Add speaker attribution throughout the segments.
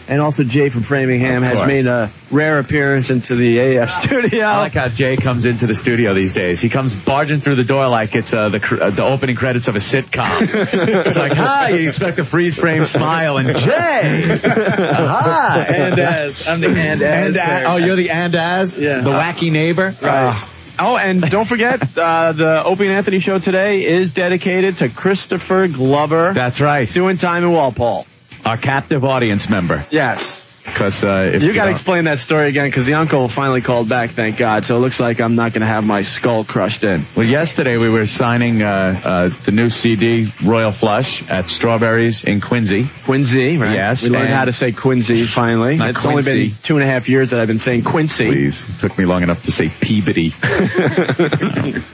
Speaker 1: And also Jay from Framingham has made a rare appearance into the AF studio.
Speaker 2: I like how Jay comes into the studio these days. He comes barging through the door like it's the opening credits of a sitcom. It's like, hi, you expect a freeze frame smile, and Jay! Hi!
Speaker 1: Andaz. I'm the Andaz.
Speaker 2: Oh, you're the Andaz?
Speaker 1: Yeah.
Speaker 2: The wacky neighbor?
Speaker 1: Right. Oh, and don't forget, the Opie and Anthony show today is dedicated to Christopher Glover.
Speaker 2: That's right.
Speaker 1: Doing time in Walpole.
Speaker 2: Our captive audience member.
Speaker 1: Yes.
Speaker 2: Because
Speaker 1: you got to explain that story again, because the uncle finally called back, thank God. So it looks like I'm not going to have my skull crushed in.
Speaker 2: Well, yesterday we were signing the new CD, Royal Flush, at Strawberries in Quincy.
Speaker 1: Quincy, right?
Speaker 2: Yes.
Speaker 1: We learned how to say Quincy, finally. It's only been 2.5 years that I've been saying Quincy.
Speaker 2: Please. It took me long enough to say Peabody.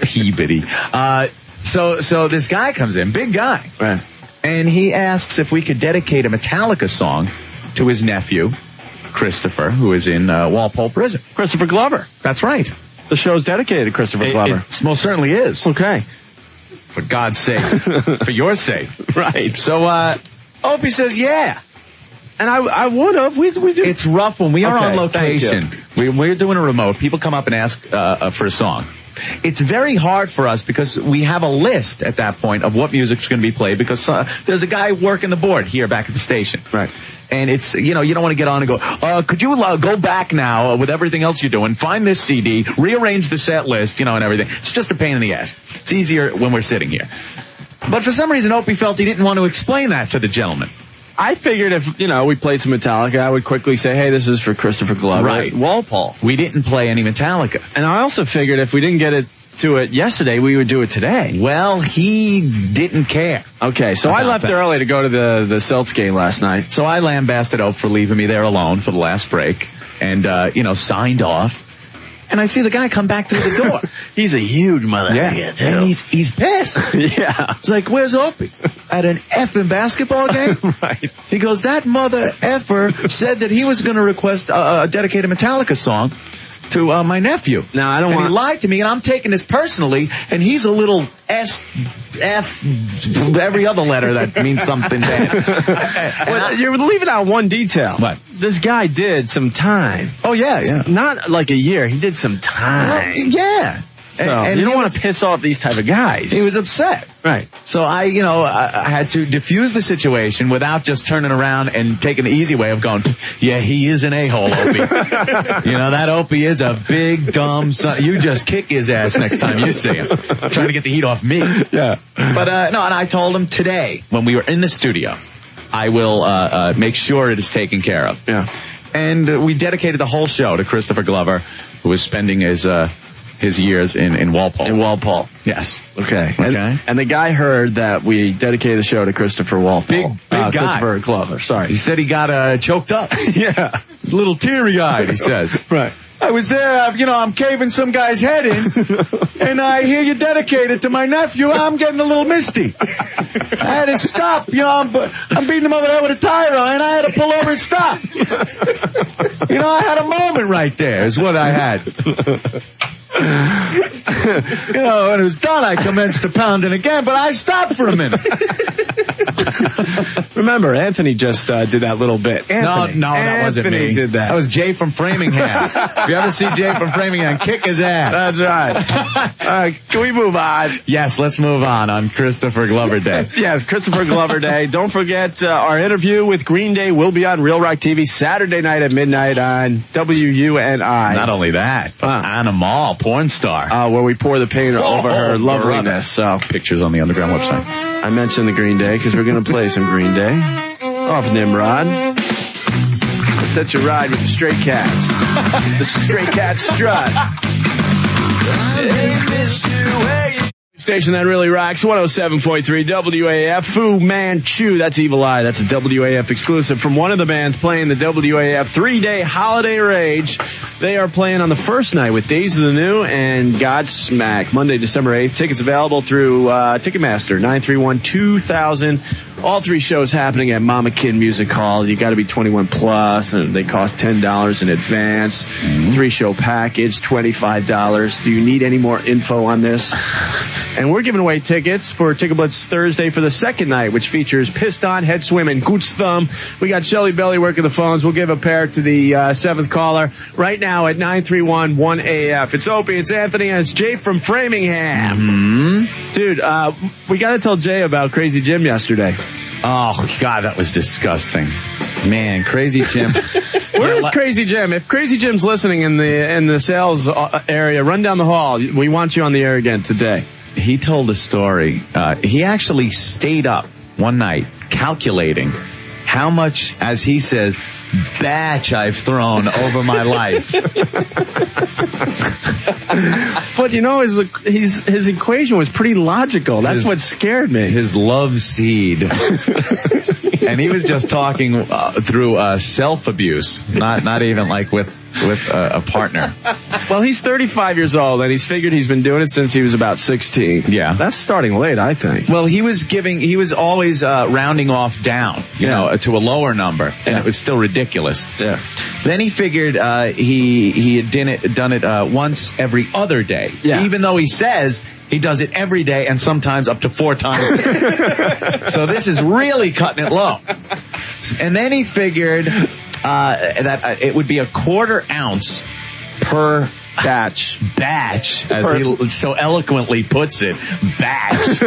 Speaker 2: Peabody. So this guy comes in, big guy.
Speaker 1: Right.
Speaker 2: And he asks if we could dedicate a Metallica song to his nephew, Christopher, who is in Walpole Prison.
Speaker 1: Christopher Glover.
Speaker 2: That's right.
Speaker 1: The show's dedicated to Christopher Glover.
Speaker 2: It most certainly is.
Speaker 1: Okay.
Speaker 2: For God's sake. For your sake.
Speaker 1: Right.
Speaker 2: So, Opie says, yeah.
Speaker 1: And I would have. We do.
Speaker 2: It's rough when we are on location.
Speaker 1: We're
Speaker 2: We're doing a remote. People come up and ask for a song. It's very hard for us because we have a list at that point of what music's going to be played because there's a guy working the board here back at the station.
Speaker 1: Right.
Speaker 2: And it's, you don't want to get on and go, could you go back now with everything else you're doing, find this CD, rearrange the set list, and everything. It's just a pain in the ass. It's easier when we're sitting here. But for some reason, Opie felt he didn't want to explain that to the gentleman.
Speaker 1: I figured if, we played some Metallica, I would quickly say, hey, this is for Christopher Glover.
Speaker 2: Right.
Speaker 1: Walpole.
Speaker 2: We didn't play any Metallica.
Speaker 1: And I also figured if we didn't get to it yesterday, we would do it today.
Speaker 2: Well, he didn't care.
Speaker 1: Okay, so I left early to go to the Celts game last night.
Speaker 2: So I lambasted Ope for leaving me there alone for the last break and, signed off. And I see the guy come back through the door.
Speaker 1: He's a huge motherfucker, too.
Speaker 2: And he's pissed.
Speaker 1: Yeah.
Speaker 2: It's like, where's Opie? At an effing basketball game?
Speaker 1: Right.
Speaker 2: He goes, that mother effer said that he was going to request a dedicated Metallica song to my nephew.
Speaker 1: Now, I don't want...
Speaker 2: He lied to me, and I'm taking this personally, and he's a little S, F, every other letter that means something bad.
Speaker 1: Well, you're leaving out one detail.
Speaker 2: What?
Speaker 1: This guy did some time.
Speaker 2: Oh, yeah.
Speaker 1: Not like a year. He did some time.
Speaker 2: Well, yeah.
Speaker 1: So, and you don't want to piss off these type of guys.
Speaker 2: He was upset.
Speaker 1: Right.
Speaker 2: So I had to diffuse the situation without just turning around and taking the easy way of going, yeah, he is an a-hole, Opie. That Opie is a big, dumb son. You just kick his ass next time you see him. Trying to get the heat off me.
Speaker 1: Yeah.
Speaker 2: But, and I told him today, when we were in the studio, I will make sure it is taken care of.
Speaker 1: Yeah.
Speaker 2: And we dedicated the whole show to Christopher Glover, who was spending his years in Walpole.
Speaker 1: In Walpole.
Speaker 2: Yes.
Speaker 1: Okay.
Speaker 2: Okay.
Speaker 1: And the guy heard that we dedicated the show to Christopher Walpole.
Speaker 2: Big guy.
Speaker 1: Christopher Glover, sorry.
Speaker 2: He said he got choked up.
Speaker 1: Yeah.
Speaker 2: A little teary-eyed, he says.
Speaker 1: Right.
Speaker 2: I was there, I'm caving some guy's head in, and I hear you dedicate it to my nephew. I'm getting a little misty. I had to stop, I'm beating him over the head with a tire iron. I had to pull over and stop. I had a moment right there, is what I had. When it was done, I commenced to pounding again, but I stopped for a minute.
Speaker 1: Remember, Anthony just did that little bit. Anthony.
Speaker 2: No, that wasn't me.
Speaker 1: Anthony did that.
Speaker 2: That was Jay from Framingham. If you ever see Jay from Framingham, kick his ass.
Speaker 1: That's right. Can we move on?
Speaker 2: Yes, let's move on Christopher Glover Day.
Speaker 1: Yes, Christopher Glover Day. Don't forget our interview with Green Day will be on Real Rock TV Saturday night at midnight on WUNI.
Speaker 2: Not only that, but Anna Mall, porn star.
Speaker 1: Where we pour the paint over her loveliness. So
Speaker 2: pictures on the Underground website.
Speaker 1: I mentioned the Green Day because we're going to play some Green Day off Nimrod. Let's set your ride with the Stray Cats. The Stray Cat strut. Hey, mister, station that really rocks, 107.3 WAF, Fu Manchu, that's Evil Eye, that's a WAF exclusive from one of the bands playing the WAF 3-day holiday rage. They are playing on the first night with Days of the New and Godsmack, Monday, December 8th. Tickets available through Ticketmaster, 931-2000. All three shows happening at Mama Kid Music Hall. You got to be 21 plus, and they cost $10 in advance. 3-show package, $25. Do you need any more info on this? And we're giving away tickets for Ticket Blitz Thursday for the second night, which features Pissed On, Head Swim, and Goots Thumb. We got Shelly Belly working the phones. We'll give a pair to the seventh caller right now at 931-1AF. It's Opie, it's Anthony, and it's Jay from Framingham.
Speaker 2: Mm-hmm.
Speaker 1: Dude, we got to tell Jay about Crazy Jim yesterday.
Speaker 2: Oh, God, that was disgusting. Man, Crazy Jim.
Speaker 1: Where is Crazy Jim? If Crazy Jim's listening in the sales area, run down the hall. We want you on the air again today.
Speaker 2: He told a story. He actually stayed up one night calculating how much, as he says, batch I've thrown over my life.
Speaker 1: But you know, his equation was pretty logical. That's what scared me.
Speaker 2: His love seed. And he was just talking through self-abuse, not even like with a partner.
Speaker 1: Well, he's 35 years old, and he's figured he's been doing it since he was about 16.
Speaker 2: Yeah.
Speaker 1: That's starting late, I think.
Speaker 2: Well, he was always rounding off down, you know, to a lower number, and it was still ridiculous.
Speaker 1: Yeah.
Speaker 2: Then he figured he had done it once every other day, even though he says he does it every day and sometimes up to 4 times. So this is really cutting it low. And then he figured that it would be a 1/4 ounce per
Speaker 1: batch,
Speaker 2: as he so eloquently puts it, batch.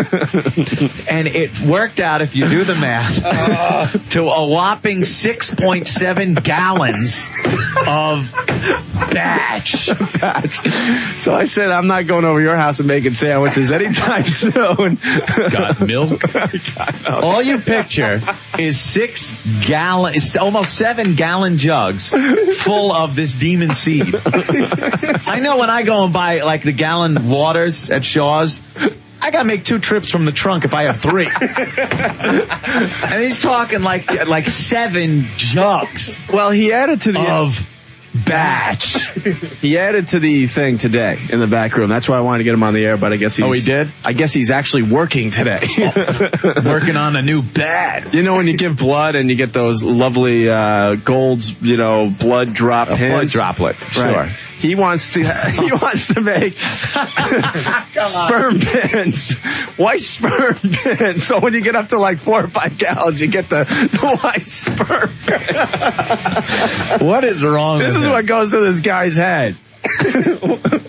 Speaker 2: And it worked out, if you do the math, to a whopping 6.7 gallons of batch.
Speaker 1: So I said, I'm not going over your house and making sandwiches anytime soon.
Speaker 2: Got milk? All you picture is almost 7-gallon jugs full of this demon seed. I know when I go and buy like the gallon waters at Shaw's, I gotta make 2 trips from the trunk if I have 3. And he's talking like 7 jugs.
Speaker 1: Well, he added to
Speaker 2: of batch.
Speaker 1: He added to the thing today in the back room. That's why I wanted to get him on the air, but I guess
Speaker 2: he did?
Speaker 1: I guess he's actually working today.
Speaker 2: Working on a new bat.
Speaker 1: You know when you give blood and you get those lovely golds, blood drop pins?
Speaker 2: Blood droplet. Sure.
Speaker 1: Right. He wants to make sperm pins, white sperm pins. So when you get up to like 4 or 5 gallons, you get the white sperm pin.
Speaker 2: What is wrong
Speaker 1: This
Speaker 2: with
Speaker 1: is
Speaker 2: him?
Speaker 1: what goes through this guy's head.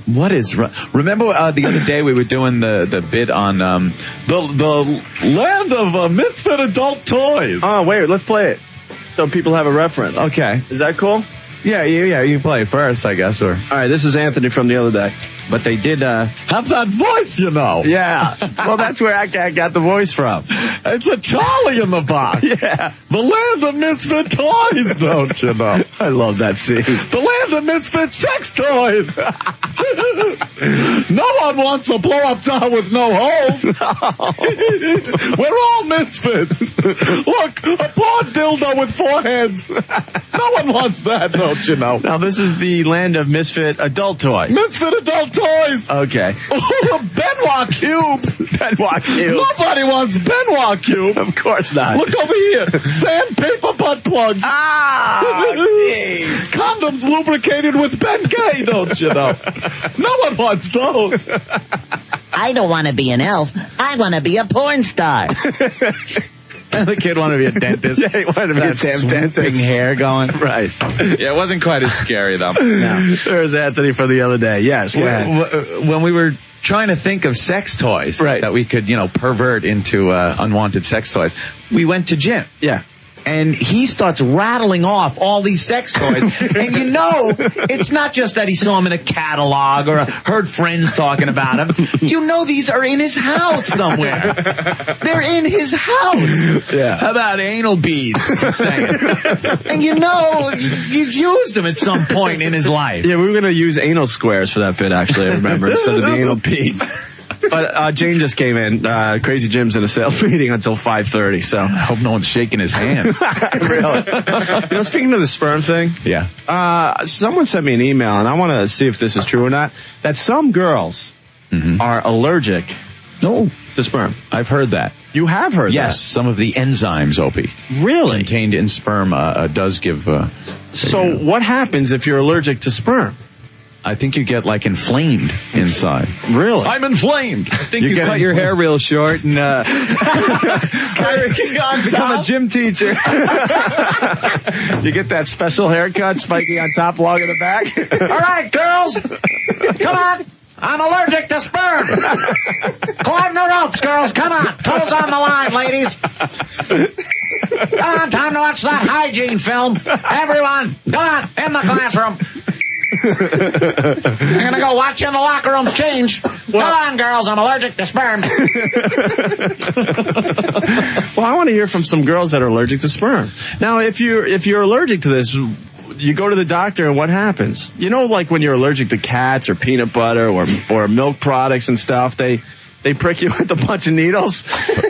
Speaker 2: What is wrong? Remember the other day we were doing the bid on the land of misfit adult toys.
Speaker 1: Oh, wait, let's play it so people have a reference.
Speaker 2: Okay.
Speaker 1: Is that cool?
Speaker 2: Yeah, you can play first, I guess. Or
Speaker 1: all right, this is Anthony from the other day. But they did
Speaker 2: have that voice,
Speaker 1: Yeah. Well, that's where I got the voice from.
Speaker 2: It's a Charlie in the box.
Speaker 1: Yeah.
Speaker 2: The land of misfit toys, don't you know?
Speaker 1: I love that scene.
Speaker 2: The land of misfit sex toys. No one wants a blow-up doll with no holes. We're all misfits. Look, a poor dildo with 4 heads. No one wants that, don't you know?
Speaker 1: Now, this is the land of misfit adult toys.
Speaker 2: Misfit adult toys.
Speaker 1: Okay.
Speaker 2: Benoit cubes.
Speaker 1: Benoit cubes.
Speaker 2: Nobody wants Benoit cubes.
Speaker 1: Of course not.
Speaker 2: Look over here. Sandpaper butt plugs.
Speaker 1: Jeez.
Speaker 2: Condoms lubricated with Bengay, don't you know? No one wants those.
Speaker 3: I don't want to be an elf. I want to be a porn star.
Speaker 2: The kid wanted to be a dentist.
Speaker 1: Yeah, he wanted to be a damn dentist.
Speaker 2: Hair going.
Speaker 1: Right.
Speaker 2: Yeah, it wasn't quite as scary, though.
Speaker 1: No. There's Anthony for the other day. Yes, go ahead.
Speaker 2: When we were trying to think of sex toys that we could, pervert into unwanted sex toys, we went to Jim.
Speaker 1: Yeah.
Speaker 2: And he starts rattling off all these sex toys. And it's not just that he saw them in a catalog or heard friends talking about them. These are in his house somewhere. They're in his house.
Speaker 1: Yeah.
Speaker 2: How about anal beads? He's saying. And he's used them at some point in his life.
Speaker 1: Yeah, we were going to use anal squares for that bit, actually, I remember, instead of the anal beads. But Jane just came in. Crazy Jim's in a sales meeting until 5:30. So I
Speaker 2: hope no one's shaking his hand.
Speaker 1: Really? Speaking of the sperm thing,
Speaker 2: yeah.
Speaker 1: Someone sent me an email, and I want to see if this is true or not. That some girls are allergic to sperm.
Speaker 2: I've heard that.
Speaker 1: You have heard that?
Speaker 2: Yes, some of the enzymes, Opie.
Speaker 1: Really?
Speaker 2: Contained in sperm does give.
Speaker 1: So what happens if you're allergic to sperm?
Speaker 2: I think you get like inflamed inside.
Speaker 1: Really?
Speaker 2: I'm inflamed.
Speaker 4: I think you cut your hair real short and
Speaker 1: become a gym teacher. You get that special haircut, spiky on top, long in the back.
Speaker 5: All right, girls. Come on. I'm allergic to sperm. Climb the ropes, girls. Come on. Toes on the line, ladies. Come on, time to watch that hygiene film. Everyone, come on, in the classroom. I'm going to go watch you in the locker room change. Come on, girls, I'm allergic to sperm.
Speaker 1: Well, I want to hear from some girls that are allergic to sperm. Now, if you're allergic to this, you go to the doctor and what happens? You know, like when you're allergic to cats or peanut butter or milk products and stuff, they prick you with a bunch of needles.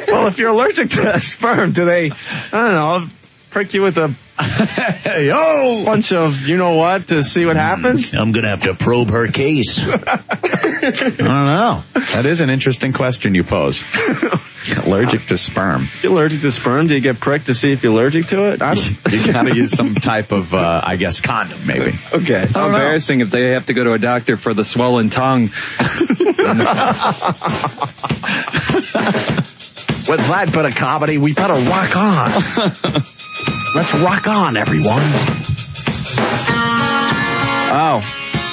Speaker 1: Well, if you're allergic to sperm, do they, I don't know, prick you with a bunch of you-know-what to see what happens?
Speaker 3: I'm going to have to probe her case.
Speaker 2: I don't know. That is an interesting question you pose. Allergic to sperm.
Speaker 1: If you're allergic to sperm, do you get pricked to see if you're allergic to it?
Speaker 2: You gotta use some type of, I guess, condom, maybe.
Speaker 1: Okay.
Speaker 4: how embarrassing if they have to go to a doctor for the swollen tongue.
Speaker 1: With that bit of comedy, we better rock on. Let's rock on, everyone. Oh,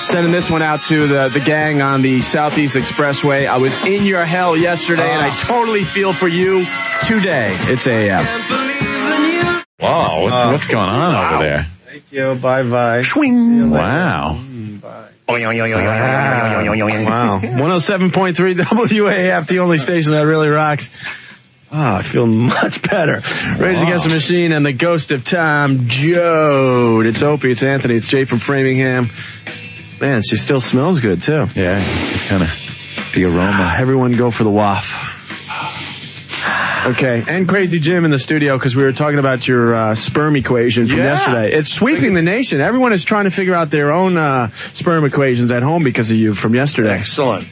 Speaker 1: sending this one out to the gang on the Southeast Expressway. I was in your hell yesterday, and I totally feel for you today. It's AF.
Speaker 2: Whoa, what's going on over there?
Speaker 1: Thank you. Bye-bye.
Speaker 2: Wow.
Speaker 1: Wow. 107.3 WAF, the only station that really rocks. Oh, I feel much better. Rage Against the Machine and the Ghost of Tom Joad. It's Opie, it's Anthony, it's Jay from Framingham. Man, she still smells good, too.
Speaker 2: Yeah, kind of the aroma.
Speaker 1: Everyone go for the waff. Okay, and Crazy Jim in the studio because we were talking about your sperm equation from yesterday. It's sweeping the nation. Everyone is trying to figure out their own sperm equations at home because of you from yesterday.
Speaker 6: Excellent.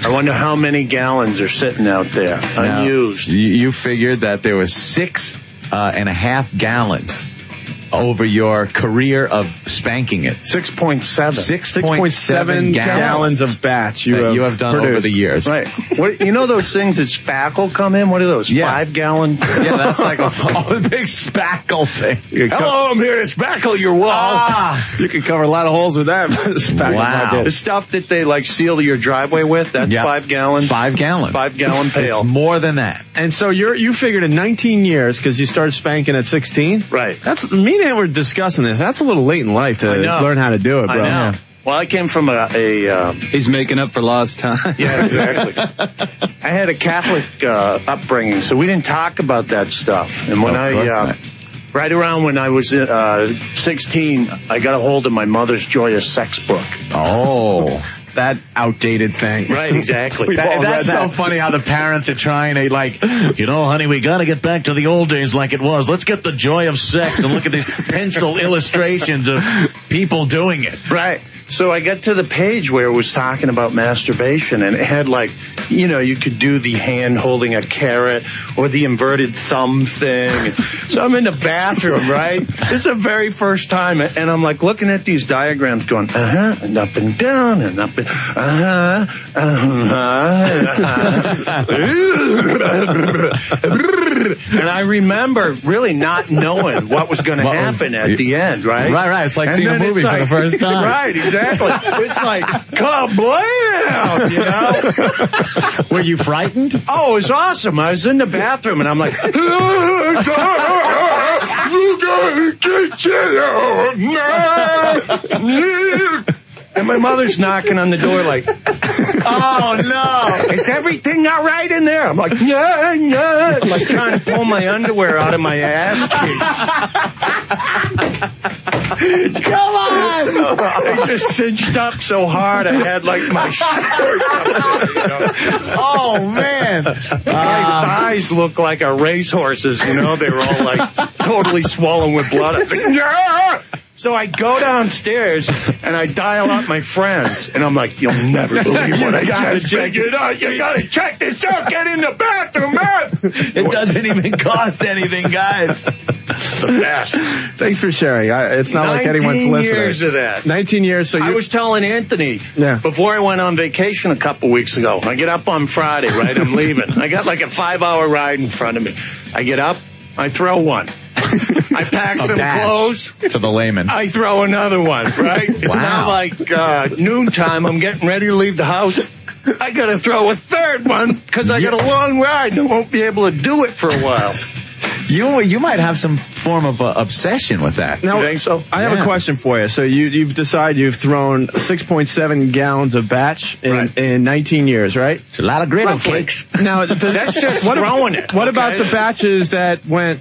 Speaker 6: I wonder how many gallons are sitting out there unused.
Speaker 2: You figured that there was 6.5 gallons over your career of spanking it.
Speaker 6: 6.7.
Speaker 2: 6.7
Speaker 1: gallons of batch you have done
Speaker 2: produced over the years.
Speaker 6: Right. What, you know those things that spackle come in? What are those?
Speaker 2: Yeah.
Speaker 6: 5 gallon?
Speaker 2: Yeah, that's like a big spackle thing.
Speaker 1: Hello, I'm here to spackle your wall. You can cover a lot of holes with that.
Speaker 2: Wow.
Speaker 6: The stuff that they like seal your driveway with, that's 5 gallons.
Speaker 2: 5 gallons.
Speaker 6: 5 gallon pail.
Speaker 2: It's more than that.
Speaker 1: And so you figured in 19 years, because you started spanking at 16?
Speaker 6: Right.
Speaker 1: That's me and we're discussing this. That's a little late in life to learn how to do it, bro.
Speaker 6: I know. Well, I came from
Speaker 4: He's making up for lost time.
Speaker 6: Yeah, exactly. I had a Catholic upbringing, so we didn't talk about that stuff. And when right around when I was 16, I got a hold of my mother's Joyous Sex book.
Speaker 2: Oh.
Speaker 1: That outdated thing.
Speaker 6: Right, exactly.
Speaker 2: That's so funny how the parents are trying to, like, you know, honey, we got to get back to the old days like it was. Let's get the joy of sex and look at these pencil illustrations of people doing it.
Speaker 6: Right. So I got to the page where it was talking about masturbation, and it had, like, you know, you could do the hand holding a carrot or the inverted thumb thing. So I'm in the bathroom, right? This is the very first time, and I'm, like, looking at these diagrams going, and up and down, and up and, and I remember really not knowing what was going to happen at the end, right?
Speaker 2: Right. It's like seeing a movie for the first time.
Speaker 6: Right, exactly. It's like, kablam, you know?
Speaker 2: Were you frightened?
Speaker 6: Oh, it was awesome. I was in the bathroom, and I'm like, and my mother's knocking on the door like,
Speaker 2: oh, no.
Speaker 6: Is everything all right in there? I'm like, yeah. I'm like trying to pull my underwear out of my ass cheeks.
Speaker 2: Come on.
Speaker 6: I just cinched up so hard I had like my shirt.
Speaker 2: Oh, man.
Speaker 6: My thighs look like a racehorse's, you know? They were all like totally swollen with blood. I was like, yeah! So I go downstairs and I dial up my friends, and I'm like, "You'll never believe what I just figured out. You gotta check this out. Get in the bathroom, man."
Speaker 2: It doesn't even cost anything, guys.
Speaker 6: The best.
Speaker 1: Thanks for sharing. It's not like anyone's
Speaker 6: 19
Speaker 1: listening.
Speaker 6: years of that.
Speaker 1: 19 years. So
Speaker 6: I was telling Anthony before I went on vacation a couple weeks ago. I get up on Friday, right? I'm leaving. I got like a 5-hour ride in front of me. I get up, I throw one. I pack some clothes.
Speaker 2: To the layman.
Speaker 6: I throw another one, right? It's now like noontime. I'm getting ready to leave the house. I got to throw a third one because I got a long ride and I won't be able to do it for a while.
Speaker 2: You might have some form of obsession with that.
Speaker 1: Now,
Speaker 6: you think so?
Speaker 1: I have a question for you. So you've decided you've thrown 6.7 gallons of batch in 19 years, right?
Speaker 3: It's a lot of griddle cakes.
Speaker 1: Now,
Speaker 6: That's just throwing it.
Speaker 1: What about the batches that went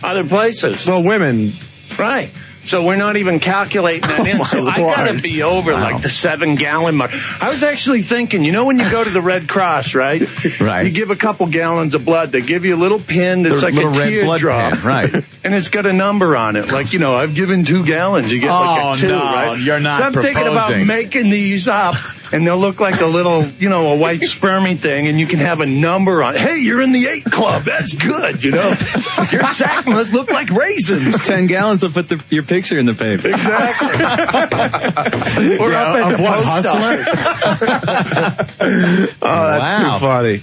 Speaker 6: other places?
Speaker 1: Well, women.
Speaker 6: Right. So we're not even calculating that in. So I got to be over like the 7-gallon mark. I was actually thinking, when you go to the Red Cross, right?
Speaker 2: Right.
Speaker 6: You give a couple gallons of blood. They give you a little pin that's like a teardrop.
Speaker 2: Right.
Speaker 6: And it's got a number on it. Like, I've given 2 gallons. You get like a 2, right?
Speaker 2: You're not
Speaker 6: So I'm thinking about making these up, and they'll look like a little, a white spermy thing, and you can have a number on it. Hey, you're in the 8 club. That's good, Your sack must look like raisins.
Speaker 4: 10 gallons will put your picture in the paper.
Speaker 6: Exactly. We're up at the post office.
Speaker 1: That's too funny.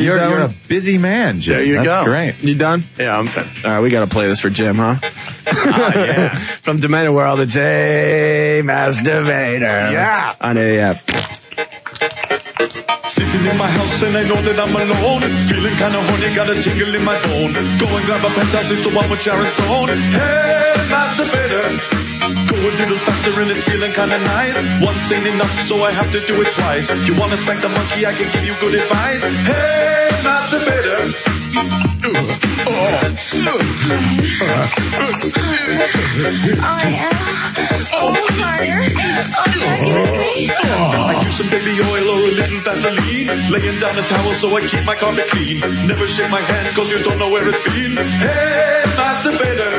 Speaker 2: You're a busy man, Jim.
Speaker 6: There you
Speaker 2: That's
Speaker 6: go.
Speaker 2: great.
Speaker 1: You done?
Speaker 6: Yeah, I'm finished.
Speaker 1: All right, we got to play this for Jim, huh?
Speaker 6: Yeah.
Speaker 1: From Demented World, it's a masturbator.
Speaker 6: Yeah.
Speaker 1: On AF.
Speaker 7: Sitting in my house and I know that I'm alone. Feeling kinda horny, got a tingle in my bone. Go and grab a penthouse, it's the one with Sharon Stone. Hey, masturbator, go a little faster and it's feeling kinda nice. Once ain't enough, so I have to do it twice. You wanna spank the monkey, I can give you good advice. Hey, masturbator. I use some baby oil or a little Vaseline. Laying down a towel so I keep my carpet clean. Never shake my hand cause you don't know where it's been. Hey, masturbator,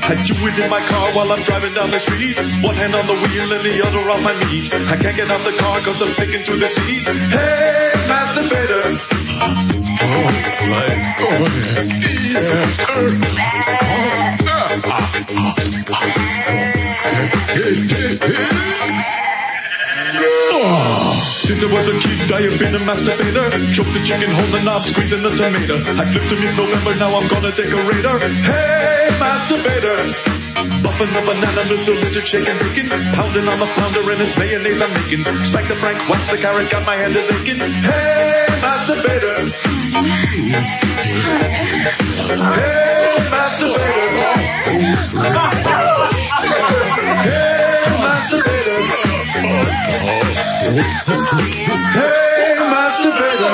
Speaker 7: I do it in my car while I'm driving down the street. One hand on the wheel and the other on my knee. I can't get out the car cause I'm sticking to the seat. Hey, masturbator. Since I was a kid, I have been a masturbator. Choke the chicken, hold the knob, squeezing the tomato. I flipped him in November, now I'm gonna take a raider. Hey, masturbator. Muffin the banana, little lizard shaking bacon. Pounding on the pounder and it's mayonnaise I'm making. Smack the frank, wax the carrot, got my hand is aching. Hey, masturbator. Hey, masturbator. Hey, masturbator. Hey, masturbator.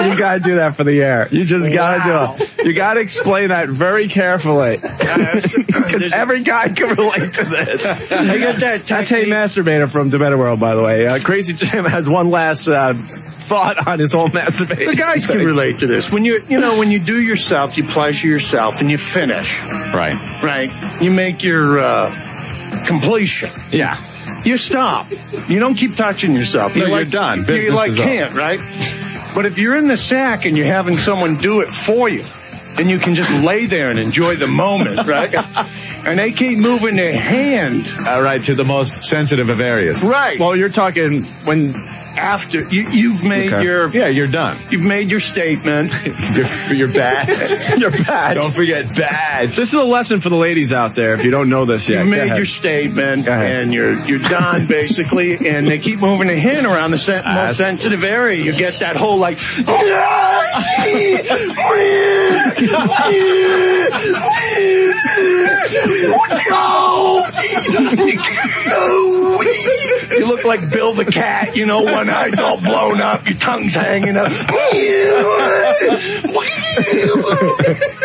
Speaker 1: You gotta do that for the air. You just gotta do it. You gotta explain that very carefully. Because every guy can relate to this.
Speaker 6: I got that.
Speaker 1: That's Hey Masturbator from Demented World, by the way. Crazy Jim has one last thought on his whole masturbation.
Speaker 6: The guys can relate to this. When when you do yourself, you pleasure yourself, and you finish.
Speaker 2: Right.
Speaker 6: Right. You make your completion.
Speaker 1: Yeah.
Speaker 6: You stop. You don't keep touching yourself.
Speaker 2: You're done.
Speaker 6: You
Speaker 2: Business is
Speaker 6: can't, right? But if you're in the sack and you're having someone do it for you, then you can just lay there and enjoy the moment, right? And they keep moving their hand.
Speaker 2: All right, to the most sensitive of areas.
Speaker 6: Right.
Speaker 1: Well, you're talking when...
Speaker 6: After you've made your
Speaker 2: you're done.
Speaker 6: You've made your statement.
Speaker 2: You're bad.
Speaker 1: You're bad.
Speaker 2: Don't forget bad.
Speaker 1: This is a lesson for the ladies out there if you don't know this yet.
Speaker 6: You've made your statement and you're done basically, and they keep moving their hand around the most sensitive area. You get that whole like. You look like Bill the Cat. One eye's all blown up, your tongue's hanging up.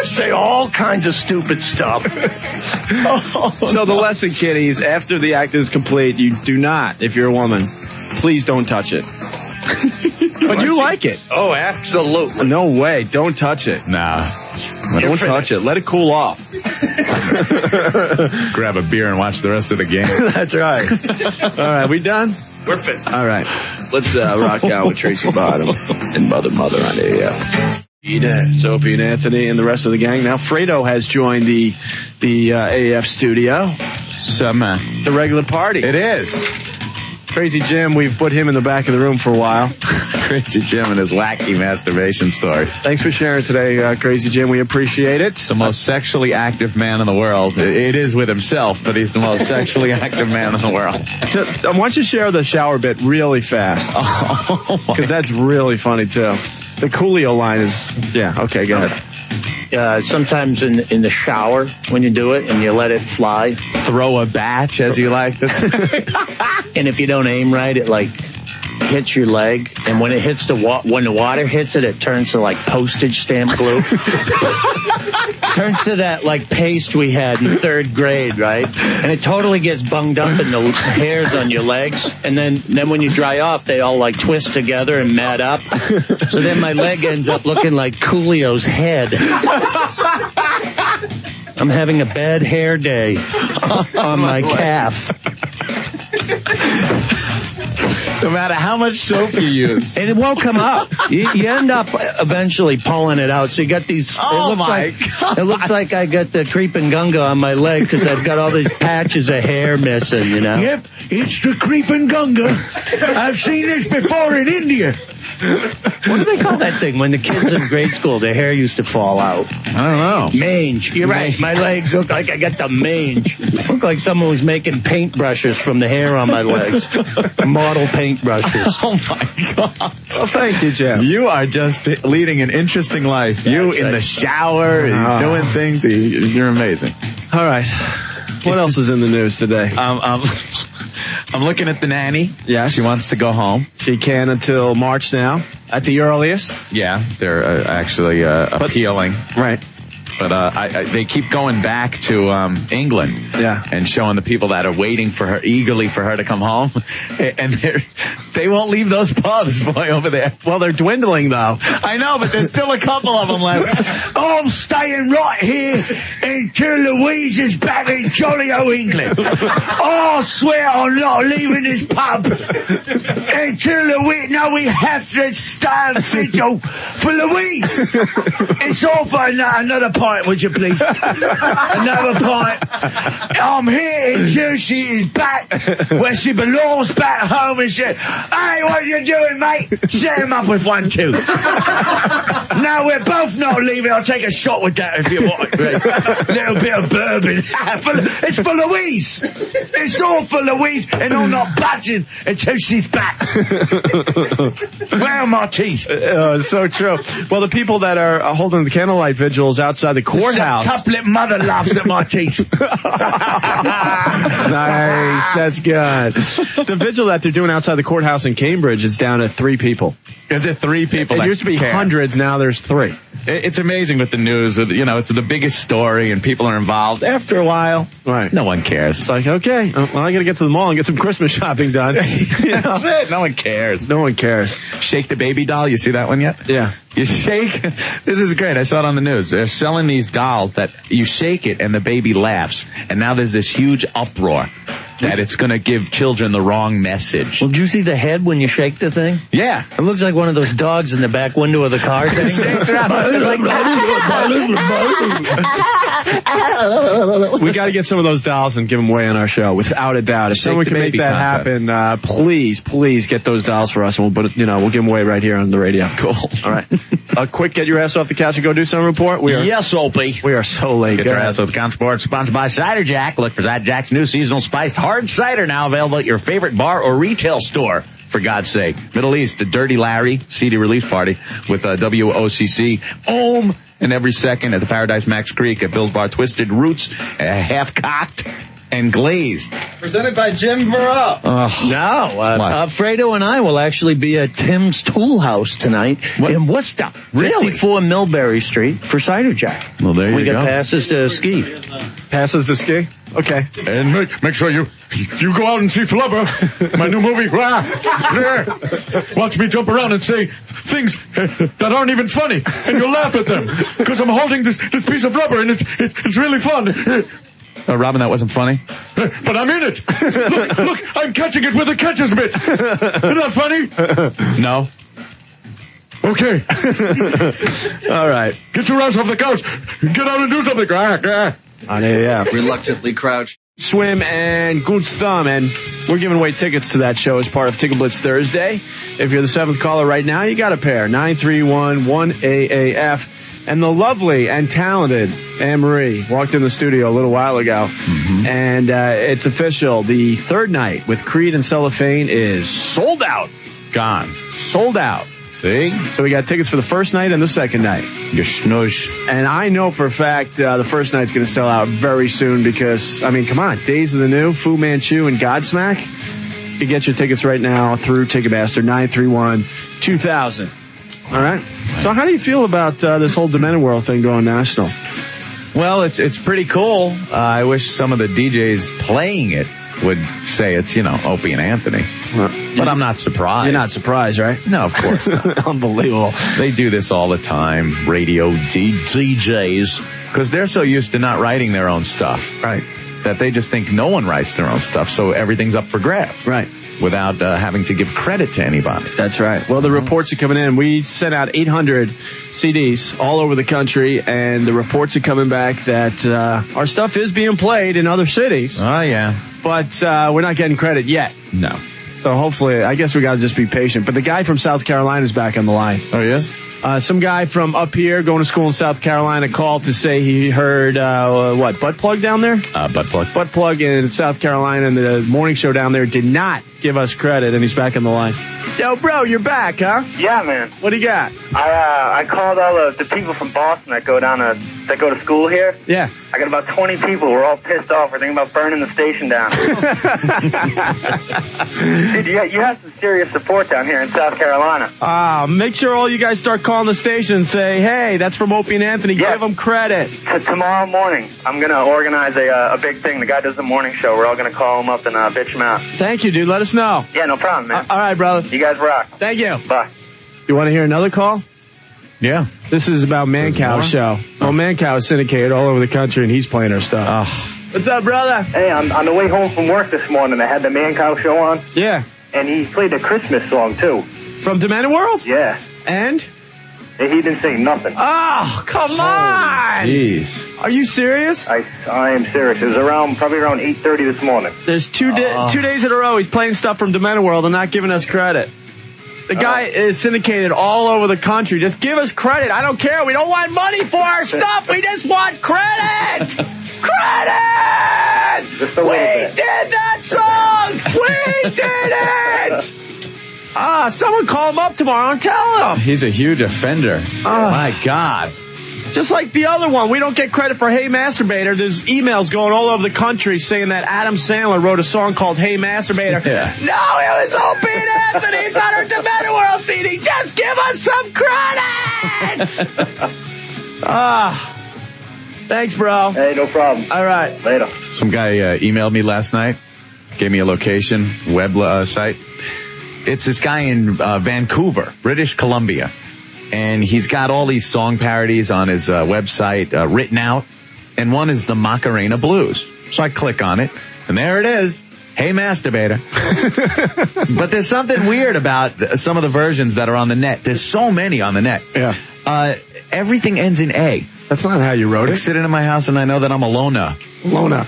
Speaker 6: Say all kinds of stupid stuff.
Speaker 1: So the lesson, kiddies, after the act is complete, you do not, if you're a woman, please don't touch it. But you like it.
Speaker 6: Oh, absolutely.
Speaker 1: No way. Don't touch it.
Speaker 2: Nah.
Speaker 1: Don't touch it. Let it cool off.
Speaker 2: Grab a beer and watch the rest of the game.
Speaker 1: That's right. All right. We done?
Speaker 6: We're fit.
Speaker 1: All right. Let's rock out with Tracy Bottom and Mother on AF. It's Opie and Anthony and the rest of the gang. Now Fredo has joined the AF studio.
Speaker 2: The
Speaker 1: regular party.
Speaker 2: It is.
Speaker 1: Crazy Jim, we've put him in the back of the room for a while.
Speaker 2: Crazy Jim and his wacky masturbation stories.
Speaker 1: Thanks for sharing today, Crazy Jim. We appreciate it.
Speaker 2: The most sexually active man in the world. It is with himself, but he's the most sexually active man in the world.
Speaker 1: So, I want you to share the shower bit really fast. Because that's really funny, too. The Coolio line is... Yeah, okay, go ahead.
Speaker 6: Sometimes in the shower when you do it and you let it fly.
Speaker 2: Throw a batch, as you like to say.
Speaker 6: And if you don't aim right, it like hits your leg. And when it hits when the water hits it, it turns to like postage stamp glue. Turns to that like paste we had in 3rd grade, right? And it totally gets bunged up in the hairs on your legs. And then when you dry off, they all like twist together and mat up. So then my leg ends up looking like Coolio's head. I'm having a bad hair day on my calf.
Speaker 2: No matter how much soap you use.
Speaker 6: And it won't come up. You end up eventually pulling it out. So you got these... It looks like I got the creeping gunga on my leg because I've got all these patches of hair missing, you know?
Speaker 5: Yep, it's the creeping gunga. I've seen this before in India.
Speaker 6: What do they call that thing when the kids in grade school, their hair used to fall out?
Speaker 2: I don't know.
Speaker 6: Mange. You're right. My legs look like I got the mange. Look like someone was making paintbrushes from the hair on my legs. Model paintbrushes.
Speaker 2: Oh, my God.
Speaker 1: Well, thank you, Jim.
Speaker 2: You are just leading an interesting life. You in the shower, he's doing things. You're amazing.
Speaker 1: All right. What else is in the news today?
Speaker 2: I'm looking at the nanny.
Speaker 1: Yes.
Speaker 2: She wants to go home.
Speaker 1: She can until March now, at the earliest.
Speaker 2: Yeah, they're actually appealing.
Speaker 1: Right.
Speaker 2: But they keep going back to England, and showing the people that are waiting for her eagerly for her to come home, and they won't leave those pubs, boy, over there.
Speaker 1: Well, they're dwindling though.
Speaker 2: I know, but there's still a couple of them left.
Speaker 5: I'm staying right here until Louise is back in jolly old England. I swear I'm not leaving this pub until Louise. No, we have to stand vigil for Louise. It's all for another pint, would you please? Another pint. I'm here until she is back where she belongs, back home, and she, hey, what are you doing, mate? Set him up with one, too. No, we're both not leaving. I'll take a shot with that if you want. Little bit of bourbon. It's for Louise. It's all for Louise, and I'm not budging until she's back. Where are my teeth?
Speaker 1: So true. Well, the people that are holding the candlelight vigils outside the courthouse.
Speaker 5: Tough-lipped mother laughs at my teeth.
Speaker 1: Nice. That's good. The vigil that they're doing outside the courthouse in Cambridge is down to 3 people.
Speaker 2: Is it 3 people?
Speaker 1: It used to be hundreds. Now there's 3.
Speaker 2: It's amazing with the news. It's the biggest story and people are involved. After a while,
Speaker 1: right?
Speaker 2: No one cares.
Speaker 1: It's like, okay, well, I got to get to the mall and get some Christmas shopping done.
Speaker 2: That's it. No one cares.
Speaker 1: No one cares.
Speaker 2: Shake the baby doll. You see that one yet?
Speaker 1: Yeah.
Speaker 2: You shake. This is great. I saw it on the news. They're selling these dolls that you shake it and the baby laughs. And now there's this huge uproar that it's going to give children the wrong message.
Speaker 6: Well, did you see the head when you shake the thing?
Speaker 2: Yeah.
Speaker 6: It looks like one of those dogs in the back window of the car thing.
Speaker 2: Shakes around.
Speaker 1: We got to get some of those dolls and give them away on our show, without a doubt. If someone can make that happen, please get those dolls for us, and we'll put we'll give them away right here on the radio.
Speaker 2: Cool.
Speaker 1: All right. Quick, get your ass off the couch and go do some report.
Speaker 6: Yes, Opie.
Speaker 1: We are so late.
Speaker 2: Get your ass off the couch report, sponsored by Cider Jack. Look for Cider Jack's new seasonal spiced hard cider, now available at your favorite bar or retail store. For God's sake. Middle East, the Dirty Larry CD release party with WOCC. Ohm! And every second at the Paradise Max Creek at Bill's Bar. Twisted Roots, half-cocked and glazed.
Speaker 4: Presented by Jim Burrell.
Speaker 6: Fredo and I will actually be at Tim's Tool House tonight in Worcester.
Speaker 2: Really?
Speaker 6: 54 Millbury Street for Cider Jack.
Speaker 2: Well, there you go.
Speaker 6: We got passes to ski.
Speaker 1: Passes to ski? Okay.
Speaker 7: And make sure you go out and see Flubber, my new movie. Watch me jump around and say things that aren't even funny, and you'll laugh at them because I'm holding this piece of rubber and it's really fun.
Speaker 8: Robin, that wasn't funny?
Speaker 2: But I'm in it. Look, I'm catching it with a catcher's mitt. Isn't that funny?
Speaker 8: No.
Speaker 2: Okay.
Speaker 1: All right.
Speaker 2: Get your ass off the couch. Get out and do something.
Speaker 1: On AF.
Speaker 4: Reluctantly crouched.
Speaker 1: Swim and Goose Thumb, and we're giving away tickets to that show as part of Ticket Blitz Thursday. If you're the 7th caller right now, you got a pair. 931-1AAF. And the lovely and talented Anne-Marie walked in the studio a little while ago. Mm-hmm. And it's official. The third night with Creed and Cellophane is sold out.
Speaker 8: Gone.
Speaker 1: Sold out.
Speaker 8: See?
Speaker 1: So we got tickets for the first night and the second night.
Speaker 8: You snooze.
Speaker 1: And I know for a fact the first night's going to sell out very soon because, I mean, come on. Days of the New, Fu Manchu, and Godsmack. You get your tickets right now through Ticketmaster, 931-2000. All right. So how do you feel about this whole Demented World thing going national?
Speaker 8: Well, it's pretty cool. I wish some of the DJs playing it would say it's, Opie and Anthony. But I'm not surprised.
Speaker 1: You're not surprised, right?
Speaker 8: No, of course not.
Speaker 1: Unbelievable.
Speaker 8: They do this all the time, radio DJs, because they're so used to not writing their own stuff.
Speaker 1: Right.
Speaker 8: That they just think no one writes their own stuff, so everything's up for grabs.
Speaker 1: Right.
Speaker 8: Without having to give credit to anybody.
Speaker 1: That's right. Well, the reports are coming in. We sent out 800 CDs all over the country, and the reports are coming back that our stuff is being played in other cities.
Speaker 8: Oh, yeah.
Speaker 1: But we're not getting credit yet.
Speaker 8: No.
Speaker 1: So hopefully, I guess we got to just be patient. But the guy from South Carolina is back on the line.
Speaker 8: Oh, he is?
Speaker 1: Some guy from up here going to school in South Carolina called to say he heard, butt plug down there?
Speaker 8: Butt plug.
Speaker 1: Butt plug in South Carolina, and the morning show down there did not give us credit, and he's back on the line. Yo, bro, you're back, huh?
Speaker 9: Yeah, man.
Speaker 1: What do you got?
Speaker 9: I called all the people from Boston that go to school here.
Speaker 1: Yeah.
Speaker 9: I got about 20 people. We're all pissed off. We're thinking about burning the station down. Dude, you have some serious support down here in South Carolina.
Speaker 1: Make sure all you guys start calling the station and say, hey, that's from Opie and Anthony.
Speaker 9: Yeah.
Speaker 1: Give them credit.
Speaker 9: Tomorrow morning, I'm going to organize a big thing. The guy does the morning show. We're all going to call him up and bitch him out.
Speaker 1: Thank you, dude. Let us know.
Speaker 9: Yeah, no problem, man.
Speaker 1: All right, brother.
Speaker 9: You guys rock.
Speaker 1: Thank you.
Speaker 9: Bye.
Speaker 1: You want to hear another call?
Speaker 8: Yeah.
Speaker 1: This is about Mancow's show. Well, Mancow is syndicated all over the country, and he's playing our stuff. What's up, brother?
Speaker 9: Hey, I'm on the way home from work this morning. I had the Mancow show on.
Speaker 1: Yeah.
Speaker 9: And he played a Christmas song, too.
Speaker 1: From Demented World?
Speaker 9: Yeah.
Speaker 1: And?
Speaker 9: He didn't say nothing.
Speaker 1: Oh, come on!
Speaker 8: Jeez.
Speaker 1: Are you serious?
Speaker 9: I am serious. It was probably around 8:30 this morning.
Speaker 1: There's 2 days in a row he's playing stuff from Demented World and not giving us credit. The guy is syndicated all over the country. Just give us credit. I don't care. We don't want money for our stuff. We just want credit. Credit! We did that song. We did it. Someone call him up tomorrow and tell him.
Speaker 8: He's a huge offender. My God.
Speaker 1: Just like the other one, we don't get credit for Hey Masturbator. There's emails going all over the country saying that Adam Sandler wrote a song called Hey Masturbator. Yeah. No, it was Opie and Anthony. It's on our Demented World CD. Just give us some credit! Thanks, bro.
Speaker 9: Hey, no problem.
Speaker 1: All right.
Speaker 9: Later.
Speaker 8: Some guy emailed me last night, gave me a location, web site. It's this guy in Vancouver, British Columbia. And he's got all these song parodies on his website written out. And one is the Macarena Blues. So I click on it, and there it is. Hey, Masturbator. But there's something weird about some of the versions that are on the net. There's so many on the net.
Speaker 1: Yeah.
Speaker 8: Everything ends in A.
Speaker 1: That's not how you wrote it.
Speaker 8: I'm sitting in my house, and I know that I'm a Lona.
Speaker 1: Lona.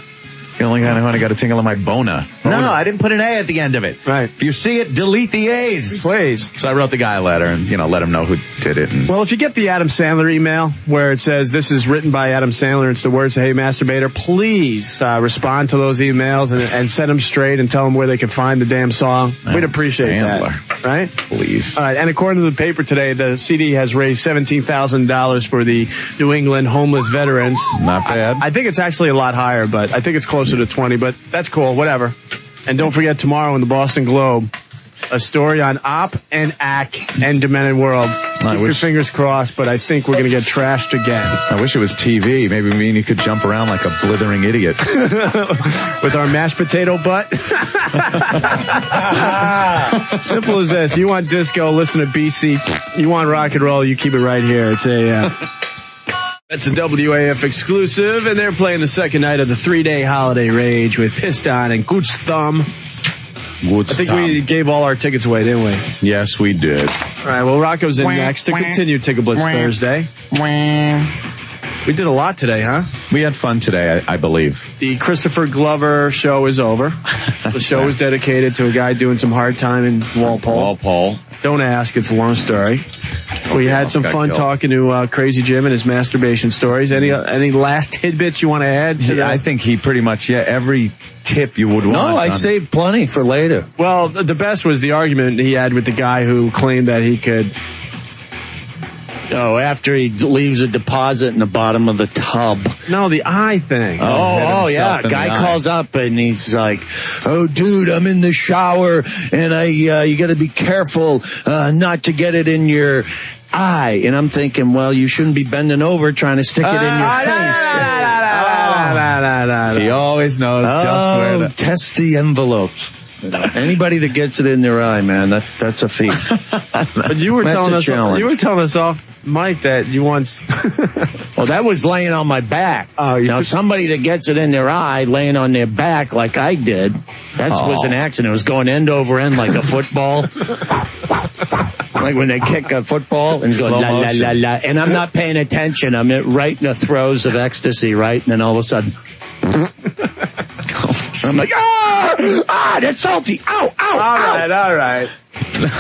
Speaker 8: The only guy who got a tingle in my bona. No, I didn't put an A at the end of it.
Speaker 1: Right.
Speaker 8: If you see it, delete the A's.
Speaker 1: Please.
Speaker 8: So I wrote the guy a letter and, let him know who did it. And
Speaker 1: well, if you get the Adam Sandler email where it says this is written by Adam Sandler, it's the words, Hey Masturbator, please respond to those emails and set them straight and tell them where they can find the damn song. We'd appreciate that. Right?
Speaker 8: Please.
Speaker 1: All right. And according to the paper today, the CD has raised $17,000 for the New England homeless veterans.
Speaker 8: Not bad.
Speaker 1: I think it's actually a lot higher, but I think it's closer to 20, but that's cool. Whatever. And don't forget tomorrow in the Boston Globe, a story on Op and Ack and Demented World. Keep your fingers crossed, but I think we're going to get trashed again.
Speaker 8: I wish it was TV. Maybe me and you could jump around like a blithering idiot.
Speaker 1: With our mashed potato butt. Simple as this. You want disco, listen to BC. You want rock and roll, you keep it right here. It's a... That's a WAF exclusive, and they're playing the second night of the 3-day holiday rage with Piston and Gooch Thumb. I think we gave all our tickets away, didn't we?
Speaker 8: Yes, we did.
Speaker 1: All right, well, Rocco's in next to continue Ticket Blitz Thursday. We did a lot today, huh?
Speaker 8: We had fun today, I believe.
Speaker 1: The Christopher Glover show is over. The show was dedicated to a guy doing some hard time in Walpole. Don't ask, it's a long story. We had some fun talking to Crazy Jim and his masturbation stories. Any last tidbits you want to add to that?
Speaker 8: I think he pretty much, every tip you would want.
Speaker 6: No, I saved plenty for later.
Speaker 1: Well, the best was the argument he had with the guy who claimed that he could...
Speaker 6: Oh, after he leaves a deposit in the bottom of the tub.
Speaker 1: No, the eye thing.
Speaker 6: Oh yeah. Guy calls up and he's like, "Oh, dude, I'm in the shower and you got to be careful not to get it in your eye." And I'm thinking, well, you shouldn't be bending over trying to stick it in your face.
Speaker 8: He always knows just where to
Speaker 6: test the envelopes. Anybody that gets it in their eye, man, that's a feat.
Speaker 1: But you were telling us off mic that you once.
Speaker 6: Well, that was laying on my back. Now, somebody that gets it in their eye, laying on their back like I did, that was an accident. It was going end over end like a football. Like when they kick a football and go la la la la. And I'm not paying attention. I'm right in the throes of ecstasy, right? And then all of a sudden. I'm like, that's salty. Ow.
Speaker 1: All right.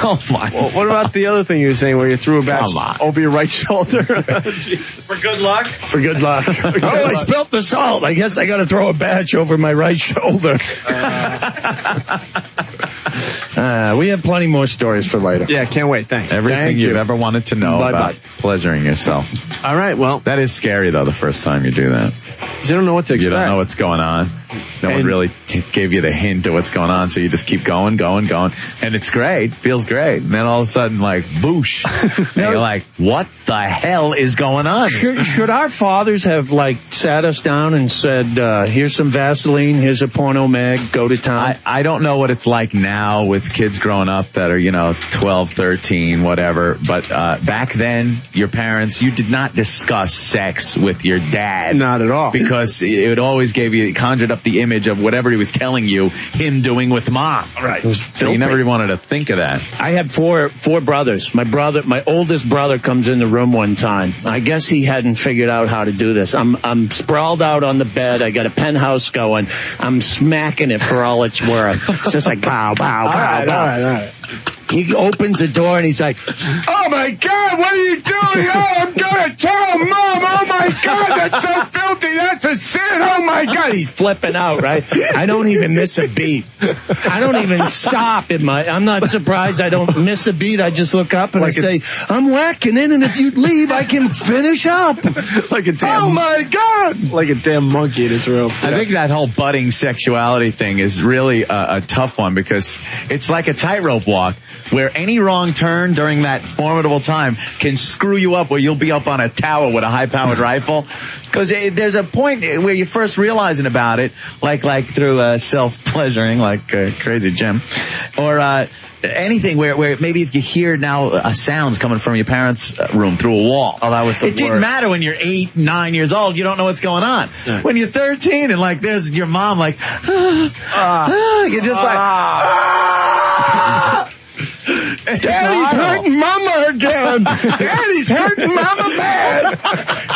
Speaker 8: Oh my!
Speaker 1: Well, what about the other thing you were saying where you threw a batch over your right shoulder?
Speaker 4: For good luck?
Speaker 6: For good luck. I spilt the salt. I guess I got to throw a batch over my right shoulder. We have plenty more stories for later.
Speaker 1: Yeah, can't wait. Thanks.
Speaker 8: Everything you've ever wanted to know about pleasuring yourself.
Speaker 1: All right, well.
Speaker 8: That is scary, though, the first time you do that.
Speaker 1: You don't know what to expect.
Speaker 8: You don't know what's going on. No one really gave you the hint of what's going on, so you just keep going. And it's great. Feels great. And then all of a sudden, like, boosh. And you're like, what the hell is going on?
Speaker 6: Should our fathers have, like, sat us down and said, here's some Vaseline, here's a porno mag, go to town?
Speaker 8: I don't know what it's like now with kids growing up that are, 12, 13, whatever. But back then, your parents, you did not discuss sex with your dad.
Speaker 1: Not at all.
Speaker 8: Because it always conjured up the image of whatever he was telling you, him doing with mom.
Speaker 1: Right.
Speaker 8: So you never wanted to think of that.
Speaker 6: I had four brothers. My oldest brother comes in the room one time. I guess he hadn't figured out how to do this. I'm sprawled out on the bed. I got a penthouse going. I'm smacking it for all it's worth. It's just like pow, pow, pow, pow.
Speaker 1: All right.
Speaker 6: He opens the door and he's like, "Oh my God, what are you doing? Oh, I'm gonna tell Mom. Oh my God, that's so filthy. That's a sin. Oh my God." He's flipping out, right? I don't even miss a beat. I don't even stop I'm not surprised I don't miss a beat. I just look up and I say, "I'm whacking in, and if you'd leave, I can finish up."
Speaker 1: Like a damn.
Speaker 6: Oh my God.
Speaker 1: Like a damn monkey in his room.
Speaker 8: I think that whole budding sexuality thing is really a tough one because it's like a tightrope walk where any wrong turn during that formidable time can screw you up where you'll be up on a tower with a high-powered rifle. Because there's a point where you're first realizing about it, like through self-pleasuring, like Crazy Jim, or anything where maybe if you hear now sounds coming from your parents' room through a wall.
Speaker 1: Oh, that was the worst.
Speaker 8: It didn't matter when you're 8, 9 years old. You don't know what's going on. Yeah. When you're 13 and like there's your mom like, you're just like,
Speaker 6: Daddy's hurting Mama again. Daddy's hurting Mama bad.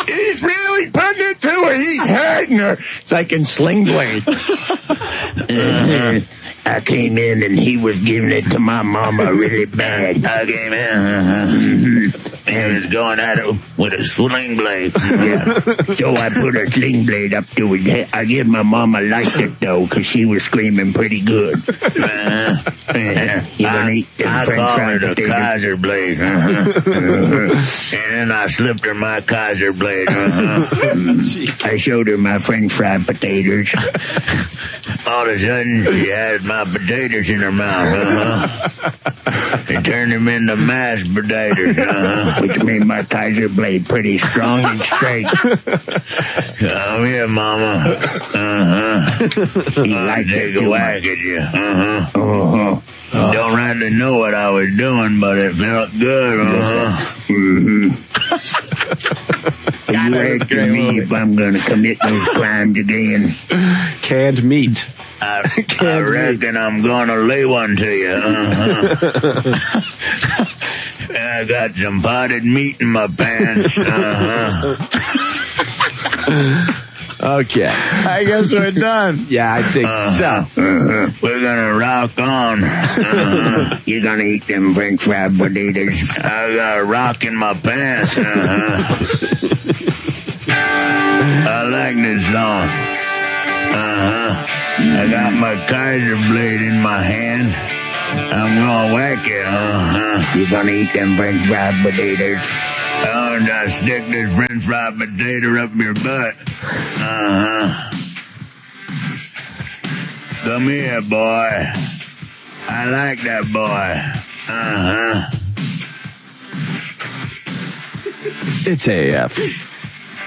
Speaker 6: He's really putting it to her. He's hurting her. It's like in Sling Blade. I came in and he was giving it to my mama really bad. I came in and was going at it with a sling blade. Yeah. So I put a sling blade up to his head. I guess my mama liked it though, because she was screaming pretty good. You gonna eat them French fries? I Kaiser blade. And then I slipped her my Kaiser blade. I showed her my French fried potatoes. All of a sudden, she had my potatoes in her mouth. They turned them into mashed potatoes, which made my Kaiser blade pretty strong and straight. Come here, Mama. I take a whack at you. Don't really know what I was doing, but it felt good. Are you
Speaker 10: question me if I'm going to commit those crimes again.
Speaker 1: Canned meat.
Speaker 10: I reckon I'm going to lay one to you. I got some potted meat in my pants.
Speaker 1: Okay.
Speaker 2: I guess we're done.
Speaker 1: Yeah, I think so.
Speaker 10: We're gonna rock on. You're gonna eat them French fry potatoes. I got a rock in my pants. I like this song. I got my Kaiser blade in my hand. I'm gonna whack it. You're gonna eat them French fry potatoes. I'm gonna stick this French fry potato up your butt. Come here, boy. I like that boy.
Speaker 1: It's AF.